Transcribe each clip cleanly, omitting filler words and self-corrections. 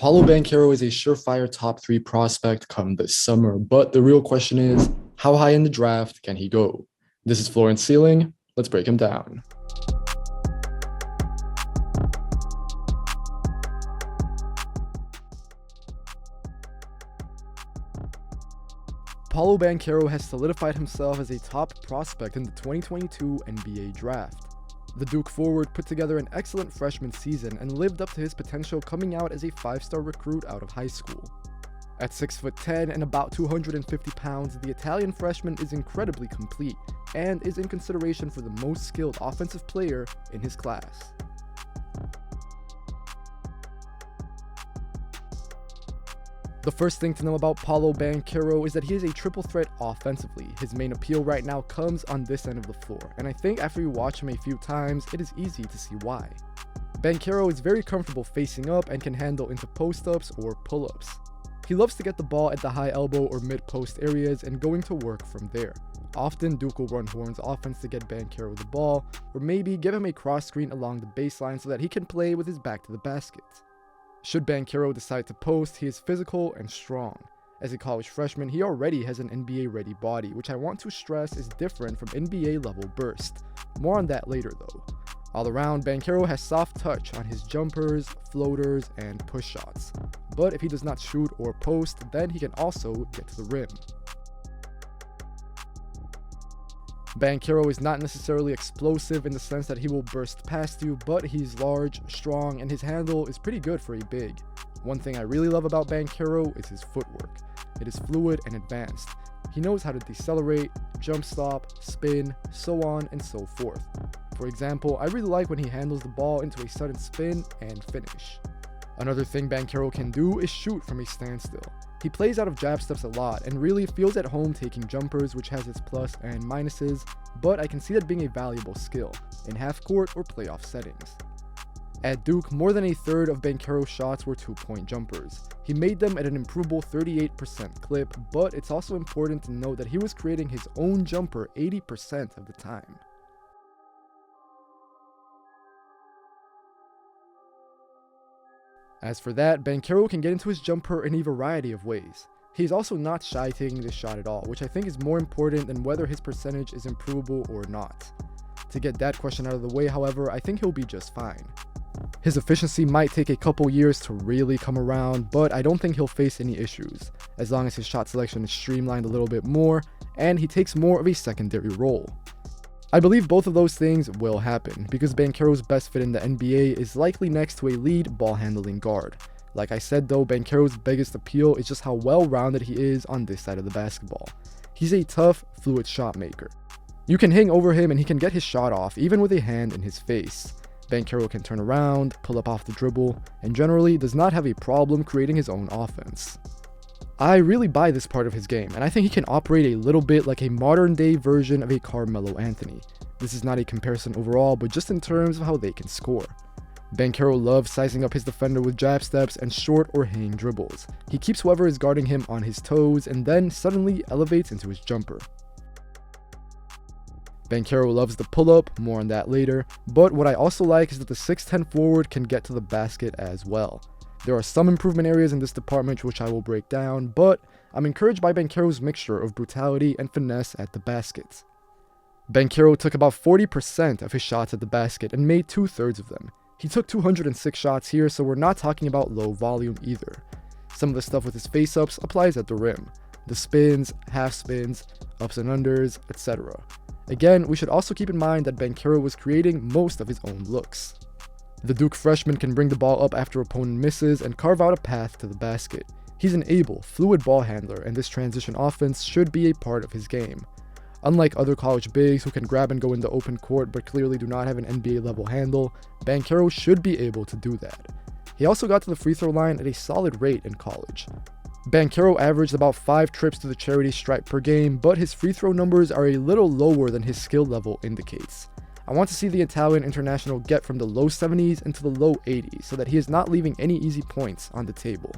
Paolo Banchero is a surefire top 3 prospect come this summer, but the real question is, how high in the draft can he go? This is floor and ceiling. Let's break him down. Paolo Banchero has solidified himself as a top prospect in the 2022 NBA draft. The Duke forward put together an excellent freshman season and lived up to his potential coming out as a 5-star recruit out of high school. At 6'10" and about 250 pounds, the Italian freshman is incredibly complete and is in consideration for the most skilled offensive player in his class. The first thing to know about Paolo Banchero is that he is a triple threat offensively. His main appeal right now comes on this end of the floor, and I think after you watch him a few times, it is easy to see why. Banchero is very comfortable facing up and can handle into post-ups or pull-ups. He loves to get the ball at the high elbow or mid-post areas and going to work from there. Often, Duke will run Horn's offense to get Banchero the ball, or maybe give him a cross screen along the baseline so that he can play with his back to the basket. Should Banchero decide to post, he is physical and strong. As a college freshman, he already has an NBA-ready body, which I want to stress is different from NBA-level burst. More on that later though. All around, Banchero has soft touch on his jumpers, floaters, and push shots. But if he does not shoot or post, then he can also get to the rim. Banchero is not necessarily explosive in the sense that he will burst past you, but he's large, strong, and his handle is pretty good for a big. One thing I really love about Banchero is his footwork. It is fluid and advanced. He knows how to decelerate, jump stop, spin, so on and so forth. For example, I really like when he handles the ball into a sudden spin and finish. Another thing Banchero can do is shoot from a standstill. He plays out of jab steps a lot and really feels at home taking jumpers, which has its plus and minuses, but I can see that being a valuable skill in half-court or playoff settings. At Duke, more than a third of Banchero's shots were two-point jumpers. He made them at an improvable 38% clip, but it's also important to note that he was creating his own jumper 80% of the time. As for that, Banchero can get into his jumper in a variety of ways. He's also not shy taking this shot at all, which I think is more important than whether his percentage is improvable or not. To get that question out of the way, however, I think he'll be just fine. His efficiency might take a couple years to really come around, but I don't think he'll face any issues, as long as his shot selection is streamlined a little bit more, and he takes more of a secondary role. I believe both of those things will happen, because Banchero's best fit in the NBA is likely next to a lead ball-handling guard. Like I said though, Banchero's biggest appeal is just how well-rounded he is on this side of the basketball. He's a tough, fluid shot maker. You can hang over him and he can get his shot off, even with a hand in his face. Banchero can turn around, pull up off the dribble, and generally does not have a problem creating his own offense. I really buy this part of his game, and I think he can operate a little bit like a modern-day version of a Carmelo Anthony. This is not a comparison overall, but just in terms of how they can score. Banchero loves sizing up his defender with jab steps and short or hang dribbles. He keeps whoever is guarding him on his toes and then suddenly elevates into his jumper. Banchero loves the pull-up, more on that later, but what I also like is that the 6'10" forward can get to the basket as well. There are some improvement areas in this department which I will break down, but I'm encouraged by Banchero's mixture of brutality and finesse at the basket. Banchero took about 40% of his shots at the basket and made 2/3 of them. He took 206 shots here, so we're not talking about low volume either. Some of the stuff with his face-ups applies at the rim. The spins, half spins, ups and unders, etc. Again, we should also keep in mind that Banchero was creating most of his own looks. The Duke freshman can bring the ball up after opponent misses and carve out a path to the basket. He's an able, fluid ball handler, and this transition offense should be a part of his game. Unlike other college bigs who can grab and go into open court but clearly do not have an NBA-level handle, Banchero should be able to do that. He also got to the free throw line at a solid rate in college. Banchero averaged about 5 trips to the charity stripe per game, but his free throw numbers are a little lower than his skill level indicates. I want to see the Italian international get from the low 70s into the low 80s so that he is not leaving any easy points on the table.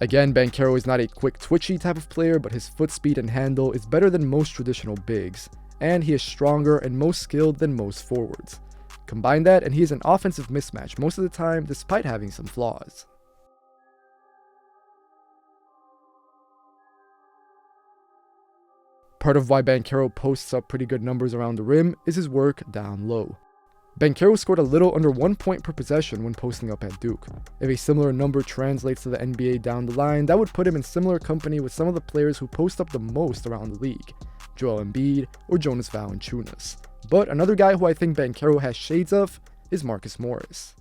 Again, Banchero is not a quick twitchy type of player, but his foot speed and handle is better than most traditional bigs, and he is stronger and most skilled than most forwards. Combine that and he is an offensive mismatch most of the time despite having some flaws. Part of why Banchero posts up pretty good numbers around the rim is his work down low. Banchero scored a little under 1 point per possession when posting up at Duke. If a similar number translates to the NBA down the line, that would put him in similar company with some of the players who post up the most around the league, Joel Embiid or Jonas Valanciunas. But another guy who I think Banchero has shades of is Marcus Morris.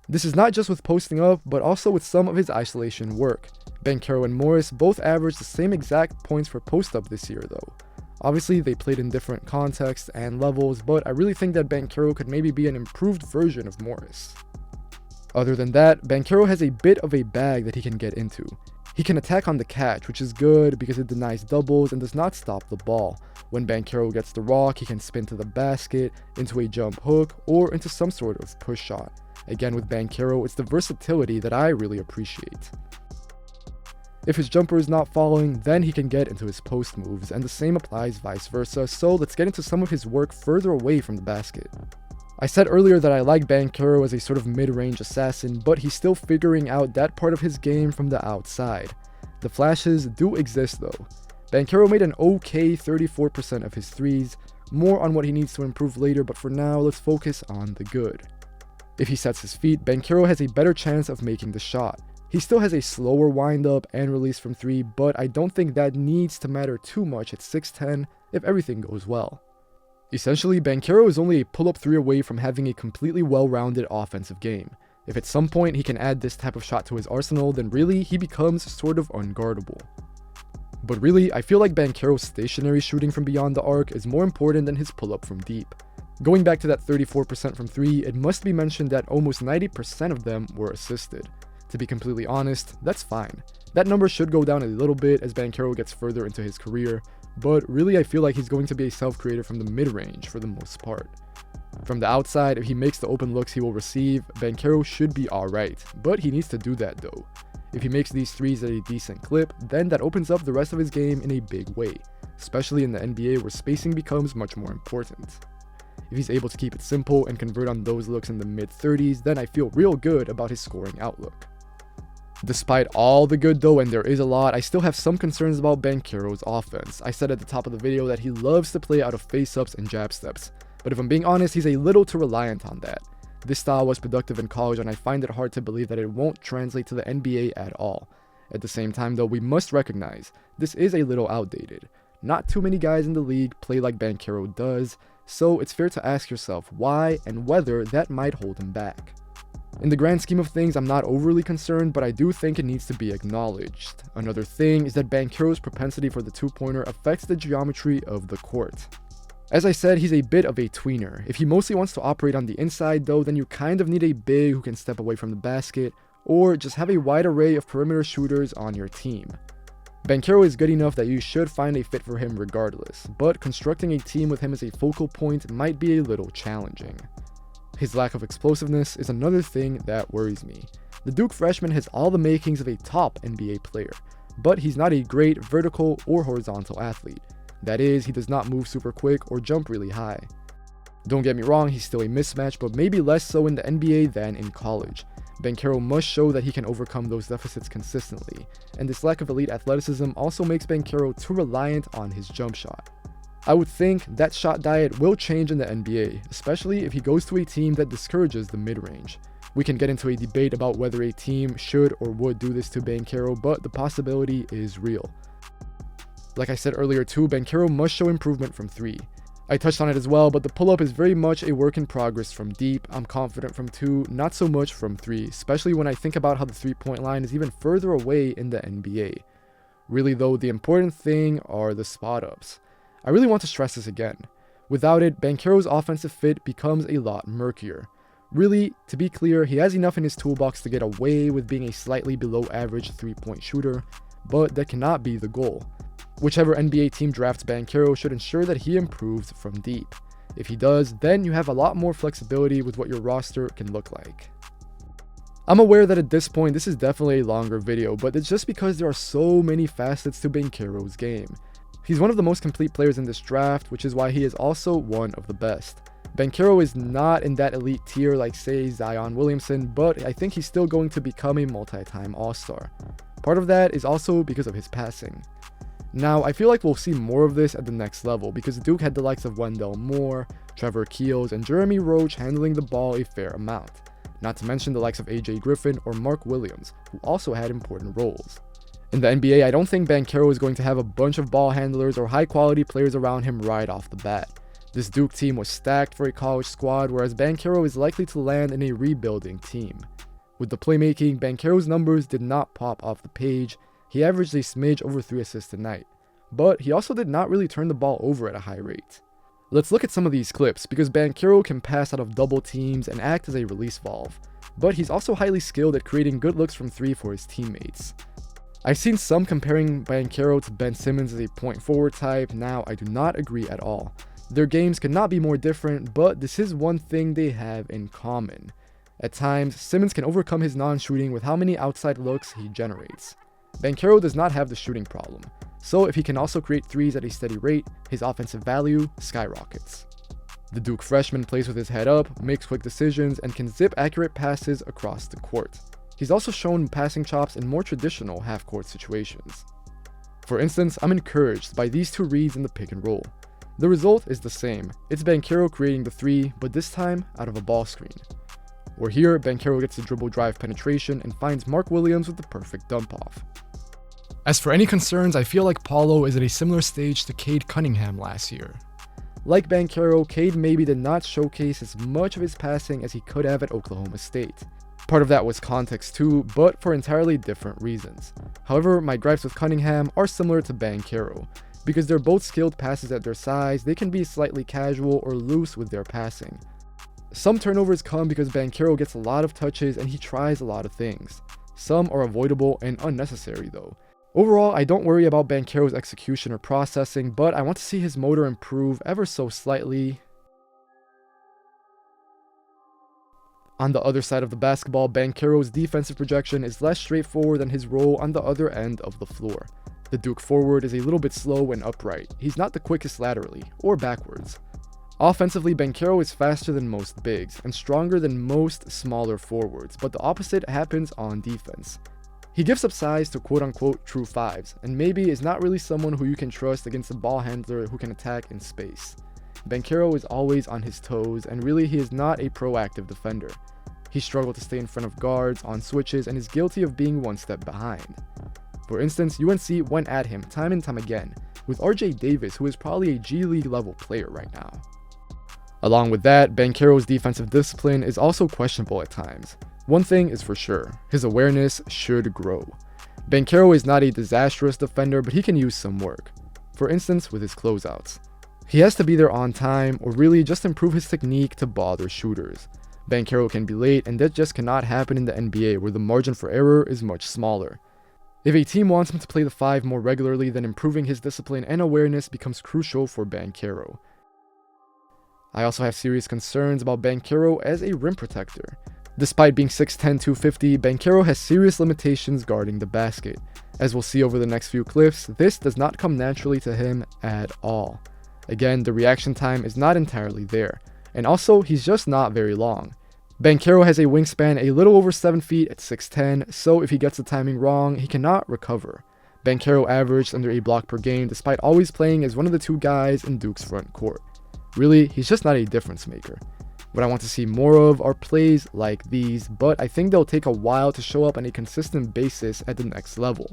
This is not just with posting up, but also with some of his isolation work. Banchero and Morris both averaged the same exact points per post-up this year though. Obviously, they played in different contexts and levels, but I really think that Banchero could maybe be an improved version of Morris. Other than that, Banchero has a bit of a bag that he can get into. He can attack on the catch, which is good because it denies doubles and does not stop the ball. When Banchero gets the rock, he can spin to the basket, into a jump hook, or into some sort of push shot. Again, with Banchero, it's the versatility that I really appreciate. If his jumper is not falling, then he can get into his post moves, and the same applies vice versa, so let's get into some of his work further away from the basket. I said earlier that I like Banchero as a sort of mid-range assassin, but he's still figuring out that part of his game from the outside. The flashes do exist though. Banchero made an okay 34% of his threes, more on what he needs to improve later, but for now, let's focus on the good. If he sets his feet, Banchero has a better chance of making the shot. He still has a slower windup and release from 3, but I don't think that needs to matter too much at 6'10" if everything goes well. Essentially, Banchero is only a pull-up 3 away from having a completely well-rounded offensive game. If at some point he can add this type of shot to his arsenal, then really he becomes sort of unguardable. But really, I feel like Banchero's stationary shooting from beyond the arc is more important than his pull-up from deep. Going back to that 34% from 3, it must be mentioned that almost 90% of them were assisted. To be completely honest, that's fine. That number should go down a little bit as Banchero gets further into his career, but really I feel like he's going to be a self-creator from the mid-range for the most part. From the outside, if he makes the open looks he will receive, Banchero should be alright, but he needs to do that though. If he makes these threes at a decent clip, then that opens up the rest of his game in a big way, especially in the NBA where spacing becomes much more important. If he's able to keep it simple and convert on those looks in the mid-30s, then I feel real good about his scoring outlook. Despite all the good though, and there is a lot, I still have some concerns about Banchero's offense. I said at the top of the video that he loves to play out of face-ups and jab steps, but if I'm being honest, he's a little too reliant on that. This style was productive in college, and I find it hard to believe that it won't translate to the NBA at all. At the same time though, we must recognize this is a little outdated. Not too many guys in the league play like Banchero does, so it's fair to ask yourself why and whether that might hold him back. In the grand scheme of things, I'm not overly concerned, but I do think it needs to be acknowledged. Another thing is that Banchero's propensity for the two-pointer affects the geometry of the court. As I said, he's a bit of a tweener. If he mostly wants to operate on the inside though, then you kind of need a big who can step away from the basket, or just have a wide array of perimeter shooters on your team. Banchero is good enough that you should find a fit for him regardless, but constructing a team with him as a focal point might be a little challenging. His lack of explosiveness is another thing that worries me. The Duke freshman has all the makings of a top NBA player, but he's not a great vertical or horizontal athlete. That is, he does not move super quick or jump really high. Don't get me wrong, he's still a mismatch, but maybe less so in the NBA than in college. Banchero must show that he can overcome those deficits consistently, and this lack of elite athleticism also makes Banchero too reliant on his jump shot. I would think that shot diet will change in the NBA, especially if he goes to a team that discourages the mid-range. We can get into a debate about whether a team should or would do this to Banchero, but the possibility is real. Like I said earlier too, Banchero must show improvement from 3. I touched on it as well, but the pull-up is very much a work in progress from deep. I'm confident from 2, not so much from 3, especially when I think about how the 3-point line is even further away in the NBA. Really though, the important thing are the spot-ups. I really want to stress this again. Without it, Banchero's offensive fit becomes a lot murkier. Really, to be clear, he has enough in his toolbox to get away with being a slightly below average 3-point shooter, but that cannot be the goal. Whichever NBA team drafts Banchero should ensure that he improves from deep. If he does, then you have a lot more flexibility with what your roster can look like. I'm aware that at this point this is definitely a longer video, but it's just because there are so many facets to Banchero's game. He's one of the most complete players in this draft, which is why he is also one of the best. Banchero is not in that elite tier like say Zion Williamson, but I think he's still going to become a multi-time All-Star. Part of that is also because of his passing. Now, I feel like we'll see more of this at the next level because Duke had the likes of Wendell Moore, Trevor Keels, and Jeremy Roach handling the ball a fair amount, not to mention the likes of AJ Griffin or Mark Williams, who also had important roles. In the NBA, I don't think Banchero is going to have a bunch of ball handlers or high-quality players around him right off the bat. This Duke team was stacked for a college squad, whereas Banchero is likely to land in a rebuilding team. With the playmaking, Banchero's numbers did not pop off the page. He averaged a smidge over 3 assists a night, but he also did not really turn the ball over at a high rate. Let's look at some of these clips, because Banchero can pass out of double teams and act as a release valve, but he's also highly skilled at creating good looks from 3 for his teammates. I've seen some comparing Banchero to Ben Simmons as a point forward type. Now, I do not agree at all. Their games could not be more different, but this is one thing they have in common. At times, Simmons can overcome his non-shooting with how many outside looks he generates. Banchero does not have the shooting problem, so if he can also create threes at a steady rate, his offensive value skyrockets. The Duke freshman plays with his head up, makes quick decisions, and can zip accurate passes across the court. He's also shown passing chops in more traditional half-court situations. For instance, I'm encouraged by these 2 reads in the pick and roll. The result is the same. It's Banchero creating the 3, but this time out of a ball screen. Where here, Banchero gets the dribble drive penetration and finds Mark Williams with the perfect dump off. As for any concerns, I feel like Paolo is at a similar stage to Cade Cunningham last year. Like Banchero, Cade maybe did not showcase as much of his passing as he could have at Oklahoma State. Part of that was context too, but for entirely different reasons. However, my gripes with Cunningham are similar to Banchero. Because they're both skilled passes at their size, they can be slightly casual or loose with their passing. Some turnovers come because Banchero gets a lot of touches and he tries a lot of things. Some are avoidable and unnecessary though. Overall, I don't worry about Banchero's execution or processing, but I want to see his motor improve ever so slightly. On the other side of the basketball, Banchero's defensive projection is less straightforward than his role on the other end of the floor. The Duke forward is a little bit slow and upright. He's not the quickest laterally, or backwards. Offensively, Banchero is faster than most bigs, and stronger than most smaller forwards, but the opposite happens on defense. He gives up size to quote-unquote true 5s, and maybe is not really someone who you can trust against a ball handler who can attack in space. Banchero is always on his toes, and really he is not a proactive defender. He struggled to stay in front of guards on switches and is guilty of being one step behind. For instance, UNC went at him time and time again, with RJ Davis, who is probably a G League level player right now. Along with that, Banchero's defensive discipline is also questionable at times. One thing is for sure, his awareness should grow. Banchero is not a disastrous defender, but he can use some work. For instance, with his closeouts. He has to be there on time, or really just improve his technique to bother shooters. Banchero can be late, and that just cannot happen in the NBA, where the margin for error is much smaller. If a team wants him to play the 5 more regularly, then improving his discipline and awareness becomes crucial for Banchero. I also have serious concerns about Banchero as a rim protector. Despite being 6'10", 250, Banchero has serious limitations guarding the basket. As we'll see over the next few clips, this does not come naturally to him at all. Again, the reaction time is not entirely there, and also he's just not very long. Banchero has a wingspan a little over 7 feet at 6'10", so if he gets the timing wrong, he cannot recover. Banchero averaged under a block per game despite always playing as one of the 2 guys in Duke's front court. Really, he's just not a difference maker. What I want to see more of are plays like these, but I think they'll take a while to show up on a consistent basis at the next level.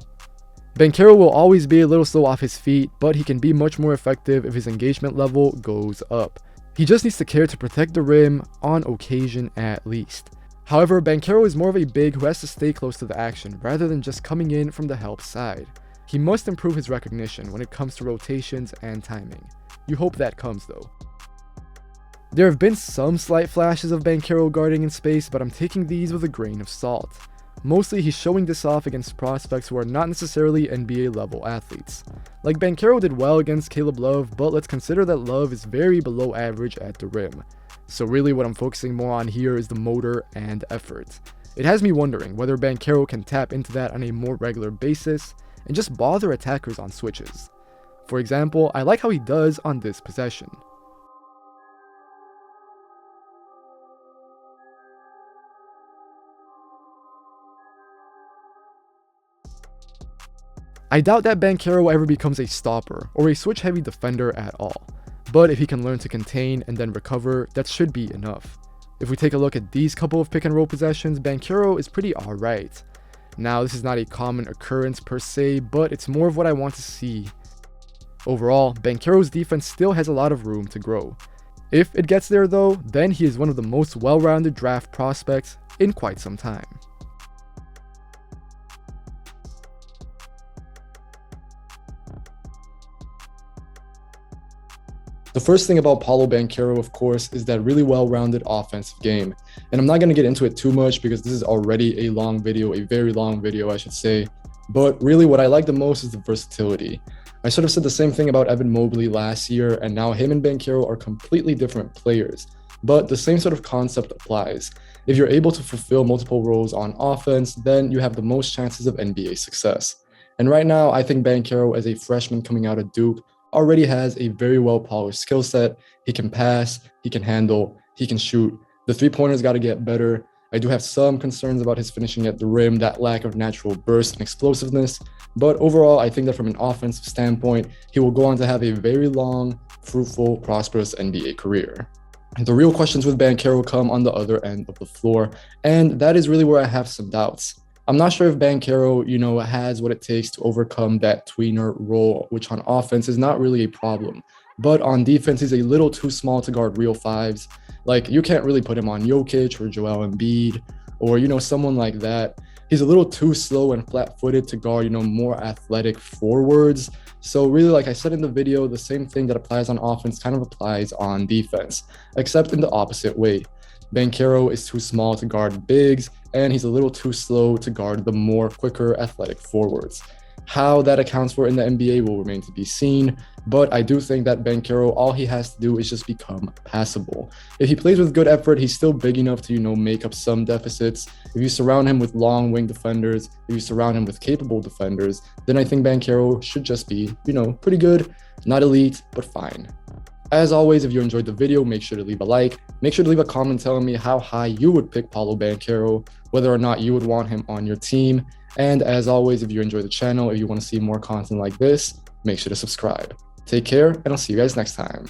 Banchero will always be a little slow off his feet, but he can be much more effective if his engagement level goes up. He just needs to care to protect the rim, on occasion at least. However, Banchero is more of a big who has to stay close to the action, rather than just coming in from the help side. He must improve his recognition when it comes to rotations and timing. You hope that comes though. There have been some slight flashes of Banchero guarding in space, but I'm taking these with a grain of salt. Mostly he's showing this off against prospects who are not necessarily NBA level athletes. Like Banchero did well against Caleb Love, but let's consider that Love is very below average at the rim. So really what I'm focusing more on here is the motor and effort. It has me wondering whether Banchero can tap into that on a more regular basis and just bother attackers on switches. For example, I like how he does on this possession. I doubt that Banchero ever becomes a stopper or a switch-heavy defender at all, but if he can learn to contain and then recover, that should be enough. If we take a look at these couple of pick-and-roll possessions, Banchero is pretty alright. Now, this is not a common occurrence per se, but it's more of what I want to see. Overall, Banchero's defense still has a lot of room to grow. If it gets there though, then he is one of the most well-rounded draft prospects in quite some time. The first thing about Paolo Banchero, of course, is that really well-rounded offensive game. And I'm not going to get into it too much because this is already a long video, a very long video, I should say. But really what I like the most is the versatility. I sort of said the same thing about Evan Mobley last year, and now him and Banchero are completely different players. But the same sort of concept applies. If you're able to fulfill multiple roles on offense, then you have the most chances of NBA success. And right now, I think Banchero, as a freshman coming out of Duke, already has a very well-polished skill set. He can pass, he can handle, he can shoot. The three-pointer's got to get better. I do have some concerns about his finishing at the rim, that lack of natural burst and explosiveness. But overall, I think that from an offensive standpoint, he will go on to have a very long, fruitful, prosperous NBA career. The real questions with Banchero come on the other end of the floor, and that is really where I have some doubts. I'm not sure if Banchero, has what it takes to overcome that tweener role, which on offense is not really a problem. But on defense, he's a little too small to guard real fives. Like, you can't really put him on Jokic or Joel Embiid or, someone like that. He's a little too slow and flat-footed to guard, more athletic forwards. So really, like I said in the video, the same thing that applies on offense kind of applies on defense, except in the opposite way. Banchero is too small to guard bigs, and he's a little too slow to guard the more quicker athletic forwards. How that accounts for in the NBA will remain to be seen, but I do think that Banchero, all he has to do is just become passable. If he plays with good effort, he's still big enough to, make up some deficits. If you surround him with long wing defenders, if you surround him with capable defenders, then I think Banchero should just be, pretty good, not elite, but fine. As always, if you enjoyed the video, make sure to leave a like. Make sure to leave a comment telling me how high you would pick Paolo Banchero, whether or not you would want him on your team. And as always, if you enjoy the channel, if you want to see more content like this, make sure to subscribe. Take care, and I'll see you guys next time.